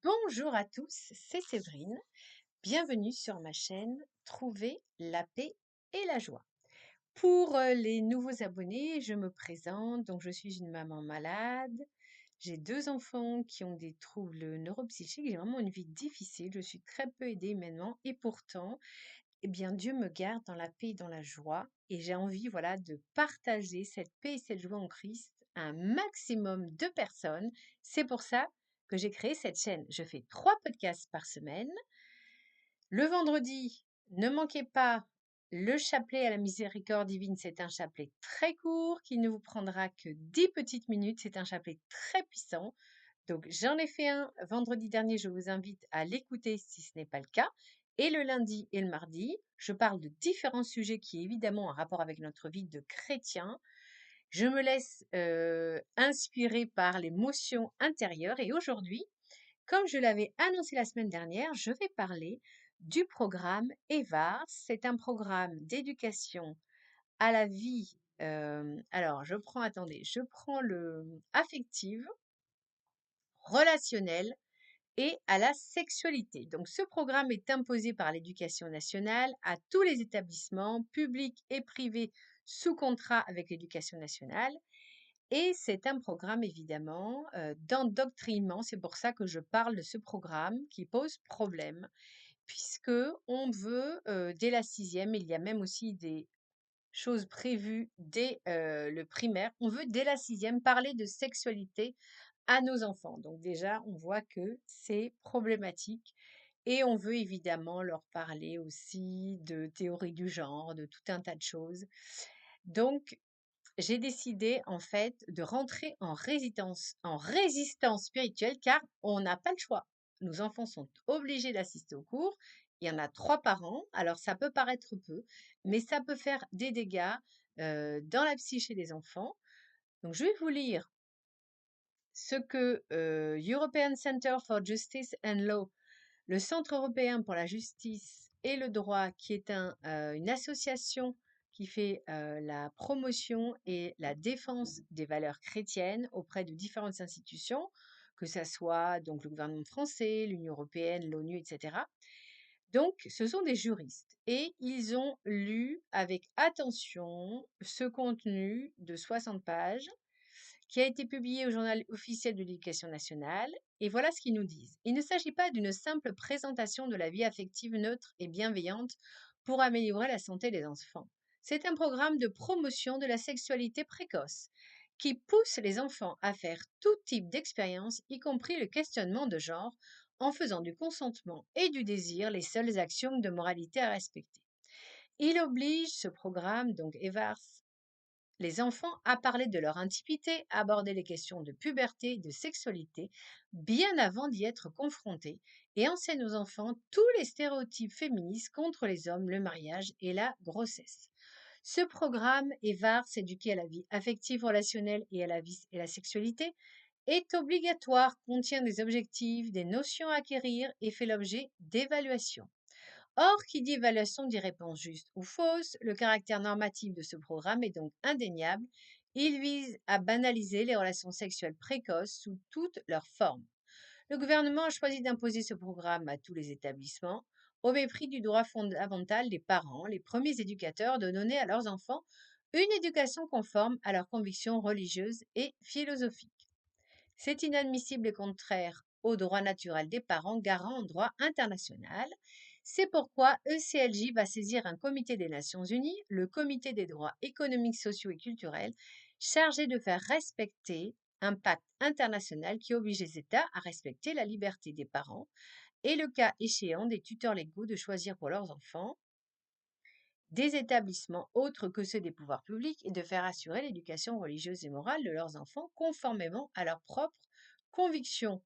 Bonjour à tous, c'est Séverine. Bienvenue sur ma chaîne Trouver la paix et la joie. Pour les nouveaux abonnés, je me présente. Donc, je suis une maman malade. J'ai deux enfants qui ont des troubles neuropsychiques. J'ai vraiment une vie difficile. Je suis très peu aidée humainement. Et pourtant, eh bien, Dieu me garde dans la paix et dans la joie. Et j'ai envie, voilà, de partager cette paix et cette joie en Christ à un maximum de personnes. C'est pour ça que j'ai créé cette chaîne. Je fais 3 podcasts par semaine. Le vendredi, ne manquez pas le chapelet à la miséricorde divine. C'est un chapelet très court qui ne vous prendra que 10 petites minutes. C'est un chapelet très puissant. Donc, j'en ai fait un vendredi dernier. Je vous invite à l'écouter si ce n'est pas le cas. Et le lundi et le mardi, je parle de différents sujets qui, évidemment, ont un rapport avec notre vie de chrétien. Je me laisse inspirer par l'émotion intérieure. Et aujourd'hui, comme je l'avais annoncé la semaine dernière, je vais parler du programme EVARS. C'est un programme d'éducation à la vie. Alors, je prends le affective, relationnelle et à la sexualité. Donc, ce programme est imposé par l'Éducation nationale à tous les établissements publics et privés sous contrat avec l'Éducation nationale. Et c'est un programme évidemment d'endoctrinement. C'est pour ça que je parle de ce programme qui pose problème, puisque on veut dès la sixième, il y a même aussi des choses prévues dès le primaire, on veut dès la sixième parler de sexualité à nos enfants. Donc déjà, on voit que c'est problématique. Et on veut évidemment leur parler aussi de théorie du genre, de tout un tas de choses. Donc, j'ai décidé en fait de rentrer en résistance spirituelle car on n'a pas le choix. Nos enfants sont obligés d'assister aux cours. Il y en a 3 par an. Alors ça peut paraître peu, mais ça peut faire des dégâts dans la psyché des enfants. Donc je vais vous lire ce que European Center for Justice and Law, le Centre européen pour la justice et le droit, qui est une association qui fait la promotion et la défense des valeurs chrétiennes auprès de différentes institutions, que ce soit donc le gouvernement français, l'Union européenne, l'ONU, etc. Donc, ce sont des juristes et ils ont lu avec attention ce contenu de 60 pages qui a été publié au journal officiel de l'Éducation nationale. Et voilà ce qu'ils nous disent. Il ne s'agit pas d'une simple présentation de la vie affective neutre et bienveillante pour améliorer la santé des enfants. C'est un programme de promotion de la sexualité précoce qui pousse les enfants à faire tout type d'expérience, y compris le questionnement de genre, en faisant du consentement et du désir les seuls axiomes de moralité à respecter. Il oblige, ce programme, donc EVARS, les enfants à parler de leur intimité, à aborder les questions de puberté, de sexualité, bien avant d'y être confrontés, et enseigne aux enfants tous les stéréotypes féministes contre les hommes, le mariage et la grossesse. Ce programme, EVAR, s'éduquer à la vie affective, relationnelle et à la vie et la sexualité, est obligatoire, contient des objectifs, des notions à acquérir et fait l'objet d'évaluations. Or, qui dit évaluation dit réponse juste ou fausse. Le caractère normatif de ce programme est donc indéniable. Il vise à banaliser les relations sexuelles précoces sous toutes leurs formes. Le gouvernement a choisi d'imposer ce programme à tous les établissements, au mépris du droit fondamental des parents, les premiers éducateurs, de donner à leurs enfants une éducation conforme à leurs convictions religieuses et philosophiques. C'est inadmissible et contraire au droit naturel des parents garant en droit international. C'est pourquoi ECLJ va saisir un comité des Nations Unies, le Comité des droits économiques, sociaux et culturels, chargé de faire respecter un pacte international qui oblige les États à respecter la liberté des parents et, le cas échéant, des tuteurs légaux de choisir pour leurs enfants des établissements autres que ceux des pouvoirs publics et de faire assurer l'éducation religieuse et morale de leurs enfants conformément à leurs propres convictions.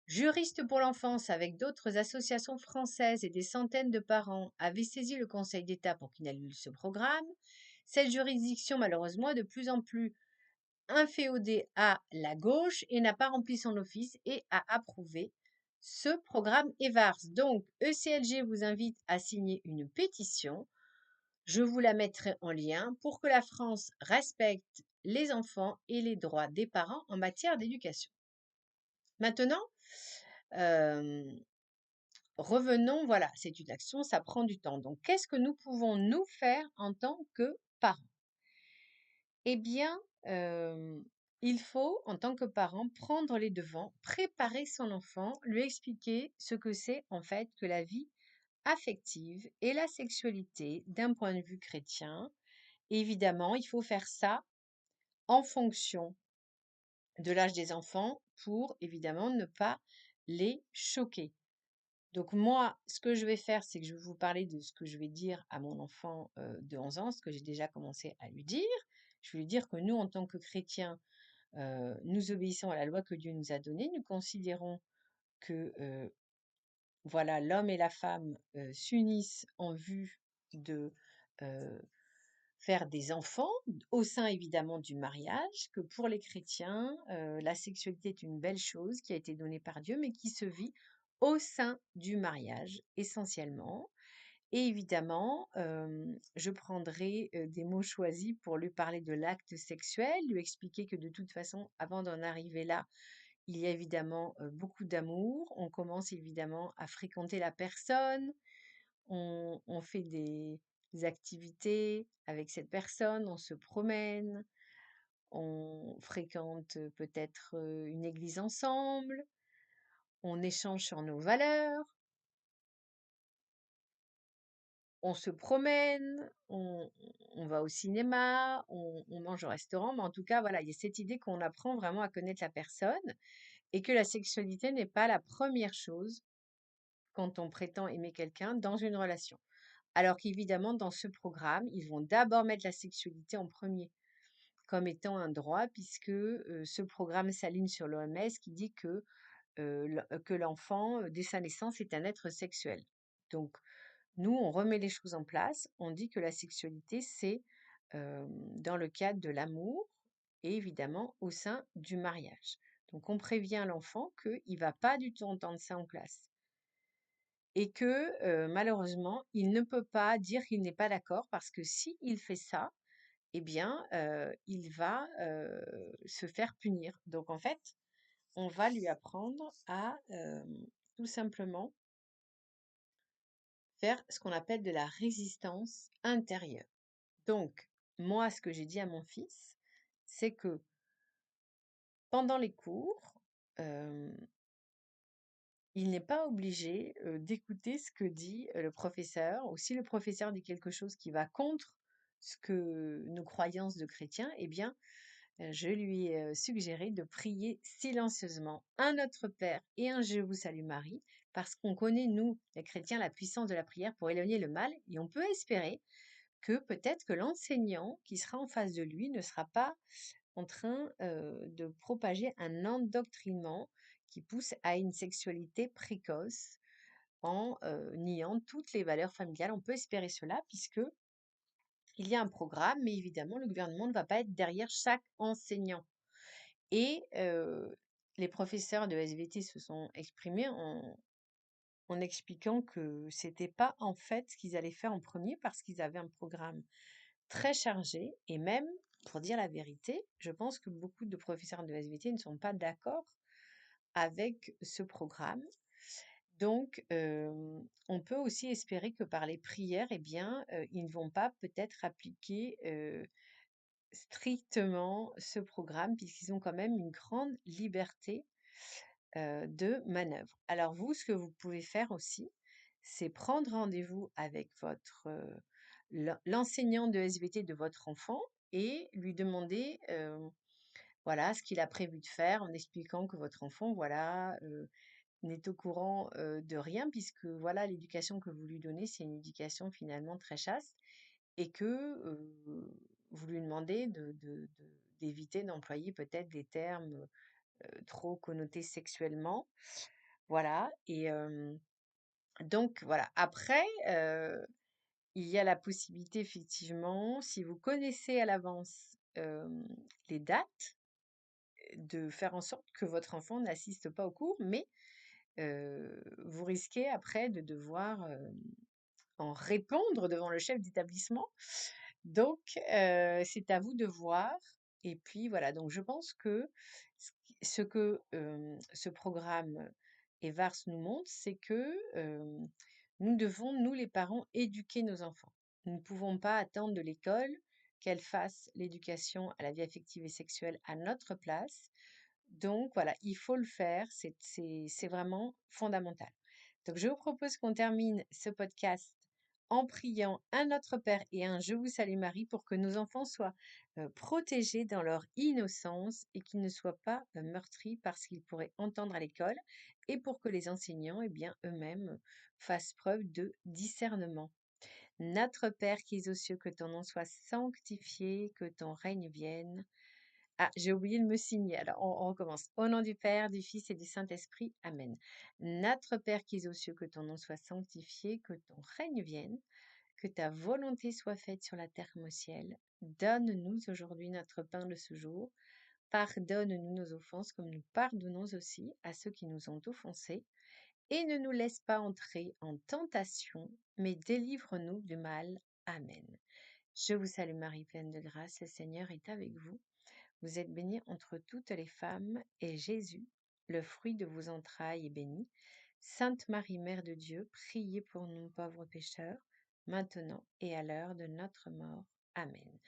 Juristes pour l'enfance, avec d'autres associations françaises et des centaines de parents, avaient saisi le Conseil d'État pour qu'il annule ce programme. Cette juridiction, malheureusement, est de plus en plus inféodée à la gauche et n'a pas rempli son office et a approuvé ce programme EVARS. Donc, ECLG vous invite à signer une pétition. Je vous la mettrai en lien pour que la France respecte les enfants et les droits des parents en matière d'éducation. Maintenant, hem, revenons, voilà, c'est une action, ça prend du temps. Donc qu'est-ce que nous pouvons nous faire en tant que parents? Eh bien, il faut, en tant que parent, prendre les devants, préparer son enfant, lui expliquer ce que c'est en fait que la vie affective et la sexualité d'un point de vue chrétien. Évidemment, il faut faire ça en fonction de l'âge des enfants pour évidemment ne pas les choquer. Donc moi, ce que je vais faire, c'est que je vais vous parler de ce que je vais dire à mon enfant de 11 ans, ce que j'ai déjà commencé à lui dire. Je vais lui dire que nous, en tant que chrétiens, nous obéissons à la loi que Dieu nous a donnée. Nous considérons que voilà, l'homme et la femme s'unissent en vue de euh, faire des enfants, au sein évidemment du mariage, que pour les chrétiens, la sexualité est une belle chose qui a été donnée par Dieu, mais qui se vit au sein du mariage essentiellement. Et évidemment, je prendrai des mots choisis pour lui parler de l'acte sexuel, lui expliquer que de toute façon, avant d'en arriver là, il y a évidemment beaucoup d'amour. On commence évidemment à fréquenter la personne, on fait des activités avec cette personne, on se promène, on fréquente peut-être une église ensemble, on échange sur nos valeurs, on se promène, on va au cinéma, on mange au restaurant, mais en tout cas, voilà, il y a cette idée qu'on apprend vraiment à connaître la personne et que la sexualité n'est pas la première chose quand on prétend aimer quelqu'un dans une relation. Alors qu'évidemment, dans ce programme, ils vont d'abord mettre la sexualité en premier, comme étant un droit, puisque ce programme s'aligne sur l'OMS qui dit que l'enfant, dès sa naissance, est un être sexuel. Donc, nous, on remet les choses en place. On dit que la sexualité, c'est dans le cadre de l'amour et évidemment au sein du mariage. Donc, on prévient l'enfant qu'il ne va pas du tout entendre ça en classe et que malheureusement, il ne peut pas dire qu'il n'est pas d'accord parce que s'il fait ça, eh bien, il va se faire punir. Donc, en fait, on va lui apprendre à tout simplement faire ce qu'on appelle de la résistance intérieure. Donc, moi, ce que j'ai dit à mon fils, c'est que pendant les cours, euh, il n'est pas obligé d'écouter ce que dit le professeur, ou si le professeur dit quelque chose qui va contre ce que nos croyances de chrétiens, eh bien, je lui ai suggéré de prier silencieusement un Notre Père et un Je vous salue Marie, parce qu'on connaît, nous, les chrétiens, la puissance de la prière pour éloigner le mal, et on peut espérer que peut-être que l'enseignant qui sera en face de lui ne sera pas en train de propager un endoctrinement qui pousse à une sexualité précoce en niant toutes les valeurs familiales. On peut espérer cela puisque il y a un programme, mais évidemment, le gouvernement ne va pas être derrière chaque enseignant. Et les professeurs de SVT se sont exprimés en expliquant que c'était pas en fait ce qu'ils allaient faire en premier parce qu'ils avaient un programme très chargé et même, pour dire la vérité, je pense que beaucoup de professeurs de SVT ne sont pas d'accord avec ce programme. Donc, on peut aussi espérer que par les prières, eh bien, ils ne vont pas peut-être appliquer strictement ce programme puisqu'ils ont quand même une grande liberté de manœuvre. Alors vous, ce que vous pouvez faire aussi, c'est prendre rendez-vous avec l'enseignant de SVT de votre enfant et lui demander voilà ce qu'il a prévu de faire en expliquant que votre enfant voilà n'est au courant de rien puisque voilà l'éducation que vous lui donnez c'est une éducation finalement très chaste et que vous lui demandez d'éviter d'employer peut-être des termes trop connotés sexuellement. Voilà. Et donc, voilà. Après, il y a la possibilité, effectivement, si vous connaissez à l'avance les dates, de faire en sorte que votre enfant n'assiste pas au cours, mais vous risquez après de devoir en répondre devant le chef d'établissement. Donc, c'est à vous de voir. Et puis voilà, donc je pense que ce que ce programme EVARS nous montre, c'est que nous devons, nous les parents, éduquer nos enfants. Nous ne pouvons pas attendre de l'école qu'elle fasse l'éducation à la vie affective et sexuelle à notre place. Donc voilà, il faut le faire, c'est vraiment fondamental. Donc je vous propose qu'on termine ce podcast en priant un Notre Père et un Je vous salue Marie pour que nos enfants soient protégés dans leur innocence et qu'ils ne soient pas meurtris par ce qu'ils pourraient entendre à l'école et pour que les enseignants, eh bien, eux-mêmes fassent preuve de discernement. Notre Père qui es aux cieux, que ton nom soit sanctifié, que ton règne vienne. Ah, j'ai oublié de me signer. Alors, on recommence. Au nom du Père, du Fils et du Saint-Esprit. Amen. Notre Père qui es aux cieux, que ton nom soit sanctifié, que ton règne vienne, que ta volonté soit faite sur la terre comme au ciel. Donne-nous aujourd'hui notre pain de ce jour. Pardonne-nous nos offenses comme nous pardonnons aussi à ceux qui nous ont offensés. Et ne nous laisse pas entrer en tentation, mais délivre-nous du mal. Amen. Je vous salue Marie, pleine de grâce, le Seigneur est avec vous. Vous êtes bénie entre toutes les femmes, et Jésus, le fruit de vos entrailles, est béni. Sainte Marie, Mère de Dieu, priez pour nous pauvres pécheurs, maintenant et à l'heure de notre mort. Amen.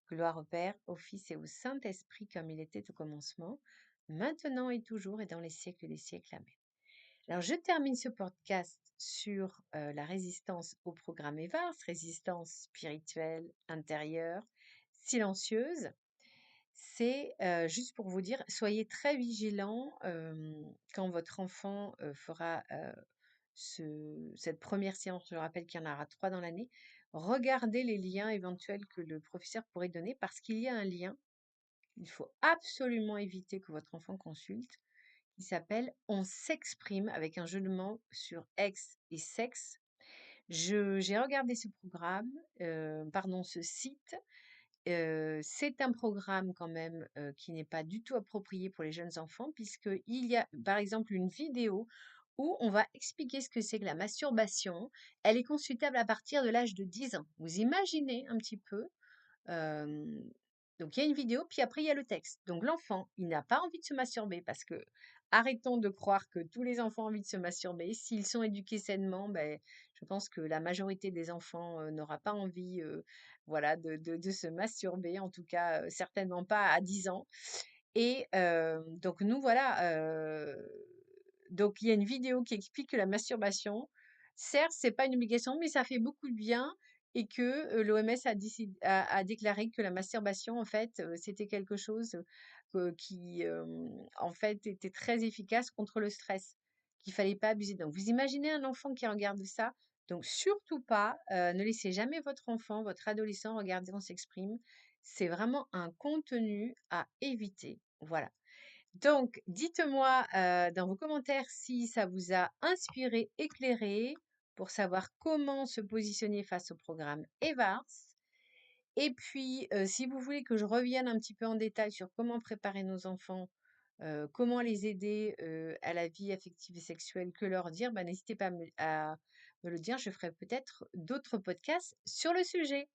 Gloire au Père, au Fils et au Saint-Esprit, comme il était au commencement, maintenant et toujours et dans les siècles des siècles. Amen. Alors, je termine ce podcast sur la résistance au programme EVARS, résistance spirituelle, intérieure, silencieuse. C'est juste pour vous dire, soyez très vigilants quand votre enfant fera cette première séance. Je rappelle qu'il y en aura 3 dans l'année. Regardez les liens éventuels que le professeur pourrait donner parce qu'il y a un lien. Il faut absolument éviter que votre enfant consulte. Il s'appelle On s'exprime avec un jeu de mots sur ex et sexe. J'ai regardé ce programme, ce site. C'est un programme quand même qui n'est pas du tout approprié pour les jeunes enfants puisqu'il y a par exemple une vidéo où on va expliquer ce que c'est que la masturbation. Elle est consultable à partir de l'âge de 10 ans. Vous imaginez un petit peu Hem, donc il y a une vidéo, puis après il y a le texte. Donc l'enfant, il n'a pas envie de se masturber parce que arrêtons de croire que tous les enfants ont envie de se masturber. S'ils sont éduqués sainement, ben, je pense que la majorité des enfants, n'aura pas envie, voilà, de se masturber, en tout cas, certainement pas à 10 ans. Et donc nous voilà, donc il y a une vidéo qui explique que la masturbation, certes, c'est pas une obligation, mais ça fait beaucoup de bien et que, l'OMS a déclaré que la masturbation, en fait, c'était quelque chose, qui, en fait, était très efficace contre le stress, qu'il fallait pas abuser. Donc vous imaginez un enfant qui regarde ça? Donc surtout pas, ne laissez jamais votre enfant, votre adolescent regarder On s'exprime. C'est vraiment un contenu à éviter. Voilà. Donc, dites-moi dans vos commentaires si ça vous a inspiré, éclairé, pour savoir comment se positionner face au programme EVARS. Et puis, si vous voulez que je revienne un petit peu en détail sur comment préparer nos enfants, comment les aider à la vie affective et sexuelle, que leur dire, bah, n'hésitez pas à me le dire. Je ferai peut-être d'autres podcasts sur le sujet.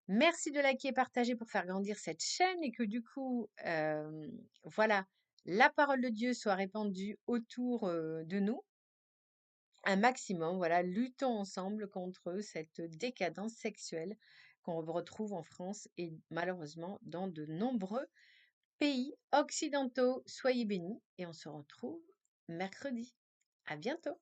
Merci de liker et partager pour faire grandir cette chaîne et que du coup, voilà, la parole de Dieu soit répandue autour de nous un maximum. Voilà, luttons ensemble contre cette décadence sexuelle qu'on retrouve en France et malheureusement dans de nombreux pays occidentaux. Soyez bénis et on se retrouve mercredi. À bientôt.